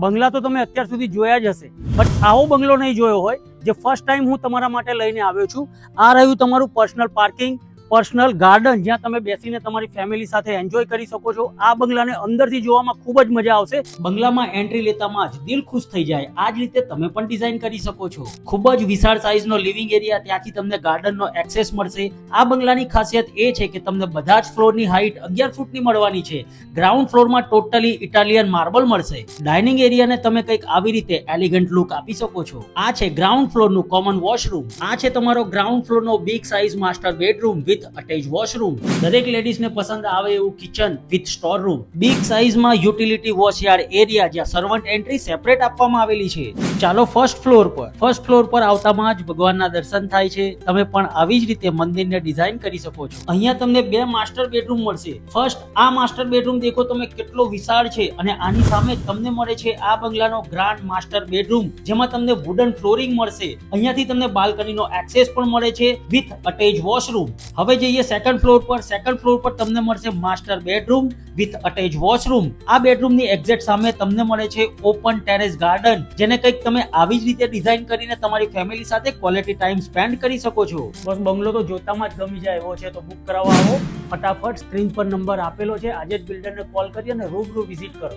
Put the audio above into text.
બંગલા તો તમે અત્યાર સુધી જોયા જ હશે, બટ આવો બંગલો નહીં જોયો હોય જે ફર્સ્ટ ટાઈમ હું તમારા માટે લઈને આવ્યો છું. આ રહ્યું તમારું પર્સનલ પાર્કિંગ, પર્સનલ ગાર્ડન, જ્યાં તમે બેસીને તમારી ફેમિલી સાથે એન્જોય કરી શકો છો. આ બંગલાને અંદરથી જોવામાં ખૂબ જ મજા આવશે. બંગલામાં એન્ટ્રી લેતામાં જ દિલ ખુશ થઈ જાય. આ જ રીતે તમે પણ ડિઝાઇન કરી શકો છો. ખૂબ જ વિશાળ સાઇઝનો લિવિંગ એરિયા, ત્યાંથી તમને ગાર્ડનનો એક્સેસ મળશે. આ બંગલાની ખાસિયત એ છે કે તમને બધા જ ફ્લોરની હાઈટ 11 ફૂટની મળવાની છે. ગ્રાઉન્ડ ફ્લોરમાં ટોટલી ઇટાલિયન માર્બલ મળશે. ડાઇનિંગ એરિયાને તમે કંઈક આવી રીતે એલિગન્ટ લુક આપી શકો છો. આ છે ગ્રાઉન્ડ ફ્લોરનું કોમન વોશરૂમ. આ છે તમારો ગ્રાઉન્ડ ફ્લોરનો big size master bedroom with attach washroom. દરેક લેડીઝને પસંદ આવે એવું kitchen with store room. Big સાઇઝમાં યુટિલિટી વોશયાર્ડ એરિયા, જ્યાં સર્વન્ટ એન્ટ્રી સેપરેટ આપવામાં આવેલી છે. ચાલો ફર્સ્ટ ફ્લોર પર. ફર્સ્ટ ફ્લોર પર આવતામાં જ ભગવાનના દર્શન થાય છે. તમે પણ આવી જ રીતે મંદિરને ડિઝાઇન કરી શકો છો. અહીંયા તમને 2 માસ્ટર બેડરૂમ મળશે. ફર્સ્ટ આ માસ્ટર બેડરૂમ દેખો તમે કેટલો વિશાળ છે, અને આની સામે તમને મળે છે આ બંગલાનો ગ્રાન્ડ માસ્ટર બેડરૂમ, જેમાં તમને વુડન ફ્લોરિંગ મળશે. અહીંયાથી તમને બાલ્કનીનો એક્સેસ પણ મળે છે વિથ અટેચ વોશરૂમ. હવે જઈએ સેકન્ડ ફ્લોર પર. સેકન્ડ ફ્લોર પર તમને મળશે master bedroom with attach washroom. આ બેડરૂમની એક્ઝેક્ટ સામે તમને મળે છે ઓપન ટેરેસ ગાર્ડન, જેને કંઈક તમે આવી જ રીતે ડિઝાઇન કરીને તમારી ફેમિલી સાથે ક્વોલિટી ટાઈમ સ્પેન્ડ કરી શકો છો. બસ બંગલો તો જોતામાં જ ગમી જાય એવો છે, તો બુક કરાવવા આવો ફટાફટ. સ્ક્રીન પર નંબર આપેલો છે. આજે જ બિલ્ડરને કોલ કરી અને રૂબરૂ વિઝિટ કરો.